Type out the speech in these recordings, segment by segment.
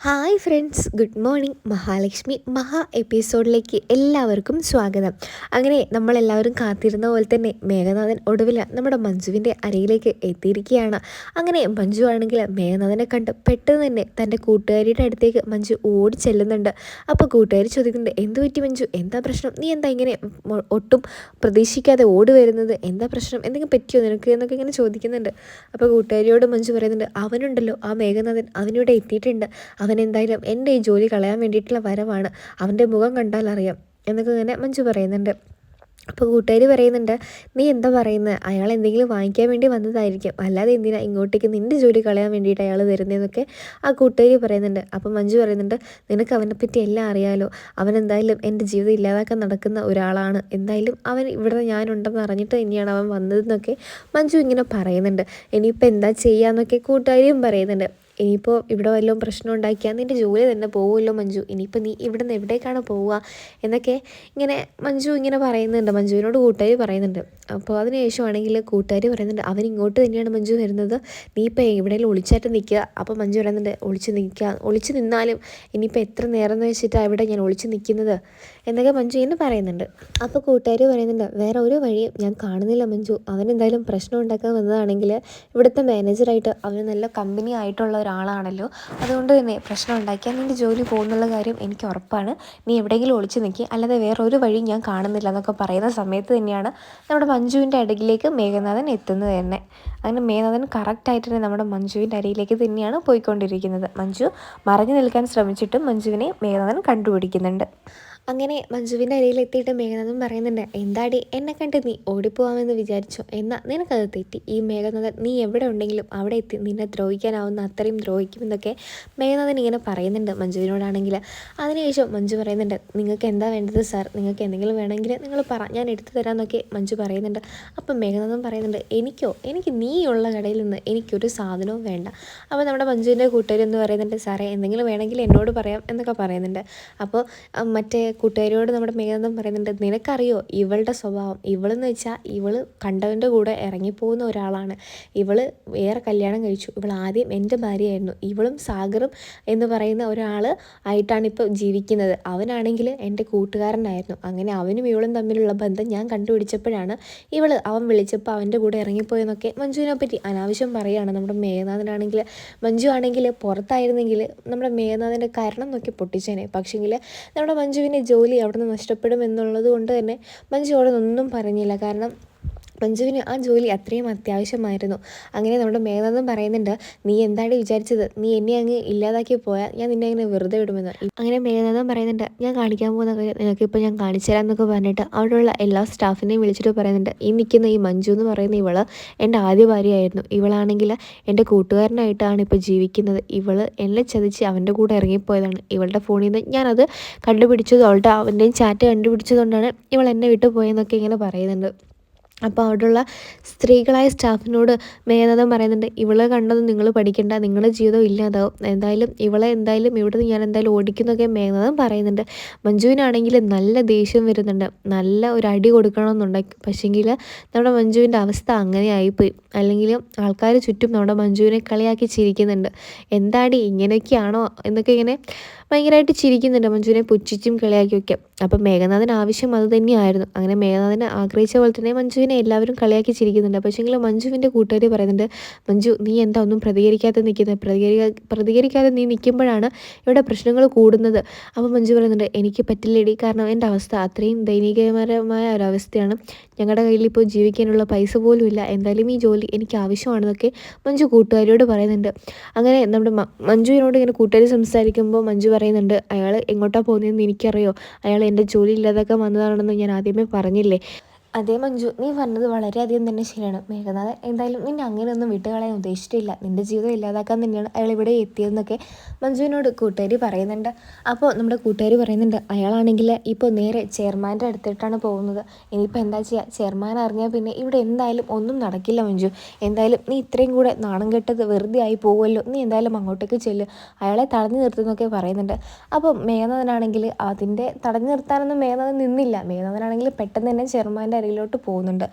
Hi friends, good morning. Mahalakshmi മഹാ എപ്പിസോഡിലേക്ക് എല്ലാവർക്കും സ്വാഗതം. അങ്ങനെ നമ്മളെല്ലാവരും കാത്തിരുന്ന പോലെ തന്നെ മേഘനാഥൻ ഒടുവിൽ നമ്മുടെ മഞ്ജുവിൻ്റെ അരയിലേക്ക് എത്തിയിരിക്കുകയാണ്. അങ്ങനെ മഞ്ജു ആണെങ്കിൽ മേഘനാഥനെ കണ്ട് പെട്ടെന്ന് തന്നെ തൻ്റെ കൂട്ടുകാരിയുടെ അടുത്തേക്ക് മഞ്ജു ഓടി ചെല്ലുന്നുണ്ട്. അപ്പോൾ കൂട്ടുകാരി ചോദിക്കുന്നുണ്ട്, എന്ത് പറ്റി മഞ്ജു, എന്താ പ്രശ്നം, നീ എന്താ ഇങ്ങനെ ഒട്ടും പ്രതീക്ഷിക്കാതെ ഓടി വരുന്നത്, എന്താ പ്രശ്നം, എന്തെങ്കിലും പറ്റിയോ നിനക്ക് എന്നൊക്കെ ഇങ്ങനെ ചോദിക്കുന്നുണ്ട്. അപ്പോൾ കൂട്ടുകാരിയോട് മഞ്ജു പറയുന്നുണ്ട്, അവനുണ്ടല്ലോ ആ മേഘനാഥൻ, അവനിവിടെ എത്തിയിട്ടുണ്ട്. അവൻ എന്തായാലും എൻ്റെ ഈ ജോലി കളയാൻ വേണ്ടിയിട്ടുള്ള വരവാണ്, അവൻ്റെ മുഖം കണ്ടാൽ അറിയാം എന്നൊക്കെ ഇങ്ങനെ മഞ്ജു പറയുന്നുണ്ട്. അപ്പോൾ കൂട്ടുകാർ പറയുന്നുണ്ട്, നീ എന്താ പറയുന്നത്, അയാൾ എന്തെങ്കിലും വാങ്ങിക്കാൻ വേണ്ടി വന്നതായിരിക്കും, അല്ലാതെ എന്തിനാ ഇങ്ങോട്ടേക്ക് നിൻ്റെ ജോലി കളയാൻ വേണ്ടിയിട്ട് അയാൾ വരുന്നതെന്നൊക്കെ ആ കൂട്ടുകാർ പറയുന്നുണ്ട്. അപ്പോൾ മഞ്ജു പറയുന്നുണ്ട്, നിനക്ക് അവനെപ്പറ്റി എല്ലാം അറിയാലോ, അവൻ എന്തായാലും എൻ്റെ ജീവിതം ഇല്ലാതാക്കാൻ നടക്കുന്ന ഒരാളാണ്, എന്തായാലും അവൻ ഇവിടെ ഞാനുണ്ടെന്ന് അറിഞ്ഞിട്ട് തന്നെയാണ് അവൻ വന്നതെന്നൊക്കെ മഞ്ജു ഇങ്ങനെ പറയുന്നുണ്ട്. ഇനിയിപ്പോൾ എന്താ ചെയ്യാന്നൊക്കെ കൂട്ടുകാരിയും പറയുന്നുണ്ട്. ഇനിയിപ്പോൾ ഇവിടെ വല്ലതും പ്രശ്നം ഉണ്ടാക്കിയാൽ നിൻ്റെ ജോലി തന്നെ പോകുമല്ലോ മഞ്ജു, ഇനിയിപ്പോൾ നീ ഇവിടെ നിന്ന് എവിടേക്കാണ് പോവുക എന്നൊക്കെ ഇങ്ങനെ മഞ്ജു ഇങ്ങനെ പറയുന്നുണ്ട്, മഞ്ജുവിനോട് കൂട്ടുകാർ പറയുന്നുണ്ട്. അപ്പോൾ അതിനുശേഷമാണെങ്കിൽ കൂട്ടുകാർ പറയുന്നുണ്ട്, അവൻ ഇങ്ങോട്ട് തന്നെയാണ് മഞ്ജു വരുന്നത്, നീ ഇപ്പോൾ എവിടെയെങ്കിലും ഒളിച്ചായിട്ട് നിൽക്കുക. അപ്പോൾ മഞ്ജു പറയുന്നുണ്ട്, ഒളിച്ച് നിന്നാലും ഇനിയിപ്പോൾ എത്ര നേരം എന്ന് വെച്ചിട്ടാണ് ഇവിടെ ഞാൻ ഒളിച്ച് നിൽക്കുന്നത് എന്നൊക്കെ മഞ്ജു ഇങ്ങനെ പറയുന്നുണ്ട്. അപ്പോൾ കൂട്ടുകാർ പറയുന്നുണ്ട്, വേറെ ഒരു വഴിയും ഞാൻ കാണുന്നില്ല മഞ്ജു, അവൻ എന്തായാലും പ്രശ്നം ഉണ്ടാക്കാൻ വന്നതാണെങ്കിൽ ഇവിടുത്തെ മാനേജറായിട്ട് അവന് നല്ല കമ്പനി ആയിട്ടുള്ള ഒരാളാണല്ലോ, അതുകൊണ്ട് തന്നെ പ്രശ്നം ഉണ്ടാക്കിയാൽ നിൻ്റെ ജോലി പോകുന്നുള്ള കാര്യം എനിക്ക് ഉറപ്പാണ്, നീ എവിടെയെങ്കിലും ഒളിച്ച് നിൽക്കുക, അല്ലാതെ വേറെ ഒരു വഴി ഞാൻ കാണുന്നില്ല എന്നൊക്കെ പറയുന്ന സമയത്ത് തന്നെയാണ് നമ്മുടെ മഞ്ജുവിൻ്റെ അരികിലേക്ക് മേഘനാഥൻ എത്തുന്നത് തന്നെ. അങ്ങനെ മേഘനാഥൻ കറക്റ്റായിട്ട് തന്നെ നമ്മുടെ മഞ്ജുവിൻ്റെ അരികിലേക്ക് തന്നെയാണ് പോയിക്കൊണ്ടിരിക്കുന്നത്. മഞ്ജു മറഞ്ഞു നിൽക്കാൻ ശ്രമിച്ചിട്ടും മഞ്ജുവിനെ മേഘനാഥൻ കണ്ടുപിടിക്കുന്നുണ്ട്. അങ്ങനെ മഞ്ജുവിൻ്റെ അരികിലെത്തിയിട്ട് മേഘനാഥൻ പറയുന്നുണ്ട്, എന്താടി എന്നെ കണ്ട് നീ ഓടിപ്പോവാമെന്ന് വിചാരിച്ചോ, എന്നാൽ നിനക്കത് തെറ്റി. ഈ മേഘനാഥൻ നീ എവിടെ ഉണ്ടെങ്കിലും അവിടെ എത്തി നിന്നെ ദ്രോഹിക്കാനാവുന്ന അത്രയും ദ്രോഹിക്കുമെന്നൊക്കെ മേഘനാഥൻ ഇങ്ങനെ പറയുന്നുണ്ട് മഞ്ജുവിനോടാണെങ്കിൽ. അതിനുശേഷം മഞ്ജു പറയുന്നുണ്ട്, നിങ്ങൾക്ക് എന്താ വേണ്ടത് സാർ, നിങ്ങൾക്ക് എന്തെങ്കിലും വേണമെങ്കിൽ നിങ്ങൾ പറ, ഞാൻ എടുത്തു തരാമെന്നൊക്കെ മഞ്ജു പറയുന്നുണ്ട്. അപ്പം മേഘനാഥൻ പറയുന്നുണ്ട്, എനിക്ക് നീ ഉള്ള കടയിൽ നിന്ന് എനിക്കൊരു സാധനവും വേണ്ട. അപ്പോൾ നമ്മുടെ മഞ്ജുവിൻ്റെ കൂട്ടുകാർ എന്ന് പറയുന്നുണ്ട്, സാറേ എന്തെങ്കിലും വേണമെങ്കിൽ എന്നോട് പറയാം എന്നൊക്കെ പറയുന്നുണ്ട്. അപ്പോൾ മറ്റേ കൂട്ടുകാരിയോട് നമ്മുടെ മേഘനാഥൻ പറയുന്നുണ്ട്, നിനക്കറിയോ ഇവളുടെ സ്വഭാവം, ഇവളെന്ന് വെച്ചാൽ ഇവള് കണ്ടവൻ്റെ കൂടെ ഇറങ്ങിപ്പോകുന്ന ഒരാളാണ്, ഇവള് വേറെ കല്യാണം കഴിച്ചു, ഇവൾ ആദ്യം എൻ്റെ ഭാര്യയായിരുന്നു, ഇവളും സാഗറും എന്ന് പറയുന്ന ഒരാൾ ആയിട്ടാണ് ഇപ്പോൾ ജീവിക്കുന്നത്, അവനാണെങ്കിൽ എൻ്റെ കൂട്ടുകാരനായിരുന്നു, അങ്ങനെ അവനും ഇവളും തമ്മിലുള്ള ബന്ധം ഞാൻ കണ്ടുപിടിച്ചപ്പോഴാണ് അവൻ വിളിച്ചപ്പോൾ അവൻ്റെ കൂടെ ഇറങ്ങിപ്പോയെന്നൊക്കെ മഞ്ജുവിനെ പറ്റി അനാവശ്യം പറയുകയാണ് നമ്മുടെ മേഘനാഥനാണെങ്കിൽ. മഞ്ജു ആണെങ്കിൽ പുറത്തായിരുന്നെങ്കിൽ നമ്മുടെ മേഘനാഥൻ്റെ കരണം നോക്കി പൊട്ടിച്ചേനെ, പക്ഷേങ്കിൽ നമ്മുടെ മഞ്ജുവിൻ്റെ ജോലി അവിടെ നിന്ന് നഷ്ടപ്പെടും എന്നുള്ളത് കൊണ്ട് തന്നെ മഞ്ജു അവിടെ നിന്നൊന്നും പറഞ്ഞില്ല, കാരണം മഞ്ജുവിന് ആ ജോലി അത്രയും അത്യാവശ്യമായിരുന്നു. അങ്ങനെ നമ്മുടെ മേഘനാഥൻ പറയുന്നുണ്ട്, നീ എന്താണ് വിചാരിച്ചത്, നീ എന്നെ അങ്ങ് ഇല്ലാതാക്കി പോയാൽ ഞാൻ നിന്നെ അങ്ങനെ വെറുതെ വിടുമെന്ന്. അങ്ങനെ മേഘനാഥൻ പറയുന്നുണ്ട്, ഞാൻ കാണിക്കാൻ പോകുന്ന കാര്യം നിനക്കിപ്പോൾ ഞാൻ കാണിച്ചു തരാം എന്നൊക്കെ പറഞ്ഞിട്ട് അവിടെയുള്ള എല്ലാ സ്റ്റാഫിനെയും വിളിച്ചിട്ട് പറയുന്നുണ്ട്, ഈ നിൽക്കുന്ന ഈ മഞ്ജു എന്ന് പറയുന്ന ഇവള് എൻ്റെ ആദ്യ ഭാര്യയായിരുന്നു, ഇവളാണെങ്കിൽ എൻ്റെ കൂട്ടുകാരനായിട്ടാണ് ഇപ്പോൾ ജീവിക്കുന്നത്, ഇവള് എന്നെ ചതിച്ച് അവൻ്റെ കൂടെ ഇറങ്ങിപ്പോയതാണ്, ഇവളുടെ ഫോണിൽ നിന്ന് ഞാനത് കണ്ടുപിടിച്ചത്, അവൻ്റെയും ചാറ്റ് കണ്ടുപിടിച്ചതുകൊണ്ടാണ് ഇവൾ എന്നെ വിട്ടു പോയെന്നൊക്കെ ഇങ്ങനെ പറയുന്നുണ്ട്. അപ്പോൾ അവിടെയുള്ള സ്ത്രീകളായ സ്റ്റാഫിനോട് മേഘനാഥൻ പറയുന്നുണ്ട്, ഇവളെ കണ്ടത് നിങ്ങൾ പഠിക്കേണ്ട, നിങ്ങളുടെ ജീവിതം ഇല്ലാതാവും, ഇവളെ എന്തായാലും ഇവിടെ ഞാൻ എന്തായാലും ഓടിക്കുന്നൊക്കെ മേഘനാഥൻ പറയുന്നുണ്ട്. മഞ്ജുവിനാണെങ്കിൽ നല്ല ദേഷ്യം വരുന്നുണ്ട്, നല്ല ഒരു അടി കൊടുക്കണമെന്നുണ്ടായി, പക്ഷേങ്കിൽ നമ്മുടെ മഞ്ജുവിൻ്റെ അവസ്ഥ അങ്ങനെ ആയിപ്പോയി. അല്ലെങ്കിൽ ആൾക്കാർ ചുറ്റും നമ്മുടെ മഞ്ജുവിനെ കളിയാക്കി ചിരിക്കുന്നുണ്ട്, എന്താടി ഇങ്ങനെയൊക്കെയാണോ എന്നൊക്കെ ഇങ്ങനെ ഭയങ്കരമായിട്ട് ചിരിക്കുന്നുണ്ട്, മഞ്ജുവിനെ പുച്ഛിച്ചും കളിയാക്കിയൊക്കെ. അപ്പം മേഘനാഥൻ ആവശ്യം അത് തന്നെയായിരുന്നു. അങ്ങനെ മേഘനാഥനെ ആഗ്രഹിച്ച പോലെ തന്നെ മഞ്ജുവിനെ എല്ലാവരും കളിയാക്കി ചിരിക്കുന്നുണ്ട്. പക്ഷേങ്കിൽ മഞ്ജുവിൻ്റെ കൂട്ടുകാർ പറയുന്നുണ്ട്, മഞ്ജു നീ എന്താ ഒന്നും പ്രതികരിക്കാതെ നിൽക്കുന്നത്, പ്രതികരിക്കാതെ നീ നിൽക്കുമ്പോഴാണ് ഇവിടെ പ്രശ്നങ്ങൾ കൂടുന്നത്. അപ്പോൾ മഞ്ജു പറയുന്നുണ്ട്, എനിക്ക് പറ്റില്ലേടി, കാരണം എൻ്റെ അവസ്ഥ അത്രയും ദയനീയകരമായ ഒരവസ്ഥയാണ്, ഞങ്ങളുടെ കയ്യിൽ ഇപ്പോൾ ജീവിക്കാനുള്ള പൈസ പോലും ഇല്ല, എന്തായാലും ഈ ജോലി എനിക്ക് ആവശ്യമാണെന്നൊക്കെ മഞ്ജു കൂട്ടുകാരിയോട് പറയുന്നുണ്ട്. അങ്ങനെ നമ്മുടെ മഞ്ജുവിനോട് ഇങ്ങനെ കൂട്ടുകാർ സംസാരിക്കുമ്പോൾ മഞ്ജു പറയുന്നുണ്ട്, അയാൾ എങ്ങോട്ടാണ് പോകുന്നതെന്ന് എനിക്കറിയോ, അയാൾ എൻ്റെ ജോലി ഇല്ലാതാക്കാൻ വന്നതാണെന്ന് ഞാൻ ആദ്യമേ പറഞ്ഞില്ലേ. അതേ മഞ്ജു, നീ പറഞ്ഞത് വളരെയധികം തന്നെ ശരിയാണ്, മേഘനാഥൻ എന്തായാലും നിന്നെ അങ്ങനെയൊന്നും വിട്ടുകളയാൻ ഉദ്ദേശിച്ചിട്ടില്ല, നിൻ്റെ ജീവിതം ഇല്ലാതാക്കാൻ തന്നെയാണ് അയാൾ ഇവിടെ എത്തിയതെന്നൊക്കെ മഞ്ജുവിനോട് കൂട്ടുകാർ പറയുന്നുണ്ട്. അപ്പോൾ നമ്മുടെ കൂട്ടുകാർ പറയുന്നുണ്ട്, അയാളാണെങ്കിൽ ഇപ്പോൾ നേരെ ചെയർമാൻ്റെ അടുത്തിട്ടാണ് പോകുന്നത്, ഇനിയിപ്പോൾ എന്താ ചെയ്യുക, ചെയർമാൻ അറിഞ്ഞാൽ പിന്നെ ഇവിടെ എന്തായാലും ഒന്നും നടക്കില്ല മഞ്ജു, എന്തായാലും നീ ഇത്രയും കൂടെ നാണം കെട്ടത് വെറുതെ ആയി പോകുമല്ലോ, നീ എന്തായാലും അങ്ങോട്ടേക്ക് ചെല്ല്, അയാളെ തടഞ്ഞു നിർത്തുന്നൊക്കെ പറയുന്നുണ്ട്. അപ്പോൾ മേഘനാഥനാണെങ്കിൽ അതിൻ്റെ തടഞ്ഞു നിർത്താനൊന്നും മേഘനാഥൻ നിന്നില്ല, മേഘനാഥനാണെങ്കിൽ പെട്ടെന്ന് തന്നെ ചെയർമാൻ്റെ അരയിലോട്ട് പോകുന്നുണ്ട്.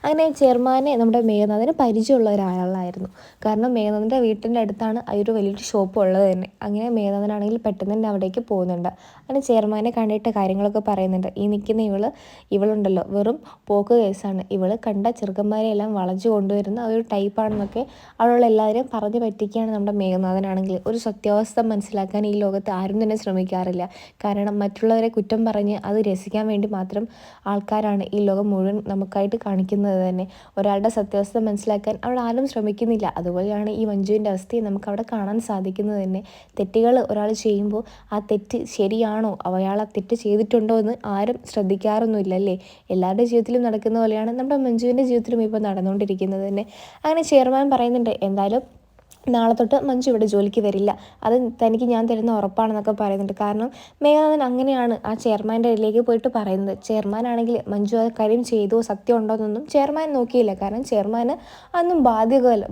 അങ്ങനെ ചെയർമാനെ നമ്മുടെ മേഘനാഥന് പരിചയമുള്ള ഒരാളായിരുന്നു. കാരണം മേഘനാഥൻ്റെ വീട്ടിൻ്റെ അടുത്താണ് ആ ഒരു വലിയൊരു ഷോപ്പ് ഉള്ളത് തന്നെ. അങ്ങനെ മേഘനാഥനാണെങ്കിൽ പെട്ടെന്ന് തന്നെ അവിടേക്ക് പോകുന്നുണ്ട്. അങ്ങനെ ചെയർമാനെ കണ്ടിട്ട് കാര്യങ്ങളൊക്കെ പറയുന്നുണ്ട്. ഈ നിൽക്കുന്ന ഇവളുണ്ടല്ലോ വെറും പോക്ക് കേസാണ്, ഇവൾ കണ്ട ചെറുക്കന്മാരെ എല്ലാം വളച്ചു കൊണ്ടുവരുന്ന ഒരു ടൈപ്പാണെന്നൊക്കെ അവളുള്ള എല്ലാവരെയും പറഞ്ഞു പറ്റിക്കുകയാണ് നമ്മുടെ മേഘനാഥനാണെങ്കിൽ. ഒരു സത്യാവസ്ഥ മനസ്സിലാക്കാൻ ഈ ലോകത്ത് ആരും തന്നെ ശ്രമിക്കാറില്ല. കാരണം മറ്റുള്ളവരെ കുറ്റം പറഞ്ഞ് അത് രസിക്കാൻ വേണ്ടി മാത്രം ആൾക്കാരാണ് ഈ ലോകം മുഴുവൻ നമുക്കായിട്ട് കാണിക്കുന്നത് തന്നെ. ഒരാളുടെ സത്യാവസ്ഥ മനസ്സിലാക്കാൻ അവിടെ ആരും ശ്രമിക്കുന്നില്ല. അതുപോലെയാണ് ഈ മഞ്ജുവിൻ്റെ അവസ്ഥയെ നമുക്കവിടെ കാണാൻ സാധിക്കുന്നത് തന്നെ. തെറ്റുകൾ ഒരാൾ ചെയ്യുമ്പോൾ ആ തെറ്റ് ശരിയാണോ, അയാൾ ആ തെറ്റ് ചെയ്തിട്ടുണ്ടോ എന്ന് ആരും ശ്രദ്ധിക്കാറൊന്നുമില്ലല്ലേ. എല്ലാവരുടെ ജീവിതത്തിലും നടക്കുന്ന പോലെയാണ് നമ്മുടെ മഞ്ജുവിൻ്റെ ജീവിതത്തിലും ഇപ്പോൾ നടന്നുകൊണ്ടിരിക്കുന്നത് തന്നെ. അങ്ങനെ ചെയർമാൻ പറയുന്നുണ്ട്, എന്തായാലും നാളെ തൊട്ട് മഞ്ജു ഇവിടെ ജോലിക്ക് വരില്ല, അത് തനിക്ക് ഞാൻ തരുന്ന ഉറപ്പാണെന്നൊക്കെ പറയുന്നുണ്ട്. കാരണം മേഘനാഥൻ അങ്ങനെയാണ് ആ ചെയർമാൻ്റെ ഇടയിലേക്ക് പോയിട്ട് പറയുന്നത്. ചെയർമാനാണെങ്കിൽ മഞ്ജു ആ കാര്യം ചെയ്തോ സത്യം ഉണ്ടോ എന്നൊന്നും ചെയർമാൻ നോക്കിയില്ല. കാരണം ചെയർമാന് അതൊന്നും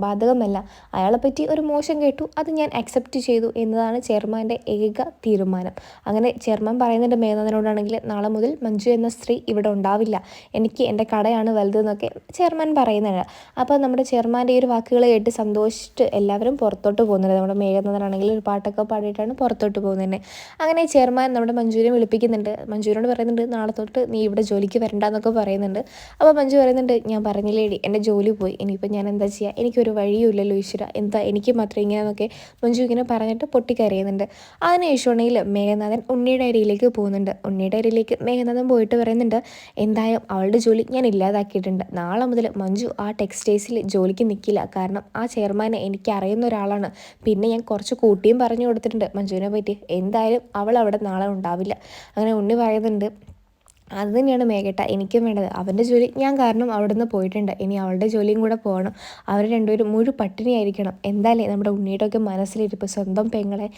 ബാധകമല്ല. അയാളെപ്പറ്റി ഒരു മോശം കേട്ടു, അത് ഞാൻ അക്സെപ്റ്റ് ചെയ്തു എന്നതാണ് ചെയർമാൻ്റെ ഏക തീരുമാനം. അങ്ങനെ ചെയർമാൻ പറയുന്നുണ്ട് മേഘനാഥനോടാണെങ്കിൽ, നാളെ മുതൽ മഞ്ജു എന്ന സ്ത്രീ ഇവിടെ ഉണ്ടാവില്ല, എനിക്ക് എൻ്റെ കടയാണ് വലുതെന്നൊക്കെ ചെയർമാൻ പറയുന്നുണ്ട്. അപ്പോൾ നമ്മുടെ ചെയർമാൻ്റെ ഈ ഒരു വാക്കുകൾ കേട്ട് സന്തോഷിച്ചിട്ട് എല്ലാവരും പുറത്തോട്ട് പോകുന്നുണ്ട്. നമ്മുടെ മേഘനാഥനാണെങ്കിൽ ഒരു പാട്ടൊക്കെ പാടിയിട്ടാണ് പുറത്തോട്ട് പോകുന്നത്. അങ്ങനെ ചെയർമാൻ നമ്മുടെ മഞ്ജുവിനെ വിളിപ്പിക്കുന്നുണ്ട്. മഞ്ജുവിനോട് പറയുന്നുണ്ട്, നാളെ തൊട്ട് നീ ഇവിടെ ജോലിക്ക് വരണ്ടെന്നൊക്കെ പറയുന്നുണ്ട്. അപ്പോൾ മഞ്ജു പറയുന്നുണ്ട്, ഞാൻ പറഞ്ഞില്ലേടി എൻ്റെ ജോലി പോയി, ഇനിയിപ്പോൾ ഞാൻ എന്താ ചെയ്യുക, എനിക്കൊരു വഴിയുമില്ലല്ലോ ഈശ്വര, എന്താ എനിക്ക് മാത്രം ഇങ്ങനെയെന്നൊക്കെ മഞ്ജു ഇങ്ങനെ പറഞ്ഞിട്ട് പൊട്ടിക്കരയുന്നുണ്ട്. അതിനുശേഷമാണെങ്കിൽ മേഘനാഥൻ ഉണ്ണിയുടെ അരിയിലേക്ക് പോകുന്നുണ്ട്. ഉണ്ണിയുടെ അരിയിലേക്ക് മേഘനാഥൻ പോയിട്ട് പറയുന്നുണ്ട്, എന്തായാലും അവളുടെ ജോലി ഞാൻ ഇല്ലാതാക്കിയിട്ടുണ്ട്, നാളെ മുതൽ മഞ്ജു ആ ടെക്സ്റ്റൈൽസിൽ ജോലിക്ക് നിൽക്കില്ല. കാരണം ആ ചെയർമാനെ എനിക്ക് അറിയുന്ന ഒരാളാണ്. പിന്നെ ഞാൻ കുറച്ച് കൂട്ടിയും പറഞ്ഞു കൊടുത്തിട്ടുണ്ട് മഞ്ജുവിനെ പറ്റി, എന്തായാലും അവൾ അവിടെ നാളെ ഉണ്ടാവില്ല. അങ്ങനെ ഉണ്ണി പറയുന്നുണ്ട്, അത് തന്നെയാണ് മേഘേട്ട എനിക്കും വേണ്ടത്, അവൻ്റെ ജോലി ഞാൻ കാരണം അവിടെ നിന്ന് പോയിട്ടുണ്ട്, ഇനി അവളുടെ ജോലിയും കൂടെ പോകണം, അവർ രണ്ടുപേരും പട്ടിണിയായിരിക്കണം. എന്തായാലും നമ്മുടെ ഉണ്ണിയുടെയൊക്കെ മനസ്സിലിരിപ്പോൾ സ്വന്തം പെങ്ങളെ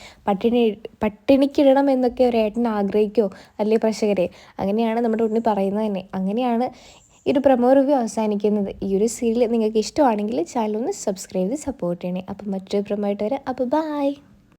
പട്ടിണിക്കിടണം എന്നൊക്കെ ഒരു ഏട്ടൻ ആഗ്രഹിക്കുമോ അല്ലേ പ്രേക്ഷകരെ. അങ്ങനെയാണ് നമ്മുടെ ഉണ്ണി പറയുന്നത് തന്നെ. അങ്ങനെയാണ് ഈ ഒരു പ്രമോ റിവ്യൂ അവസാനിക്കുന്നത്. ഈ ഒരു സീരിയൽ നിങ്ങൾക്ക് ഇഷ്ടമാണെങ്കിൽ ചാനൽ ഒന്ന് സബ്സ്ക്രൈബ് ചെയ്ത് സപ്പോർട്ട് ചെയ്യണേ. അപ്പം മറ്റൊരു പ്രമോ ആയിട്ട് വരാം. അപ്പോൾ ബൈ.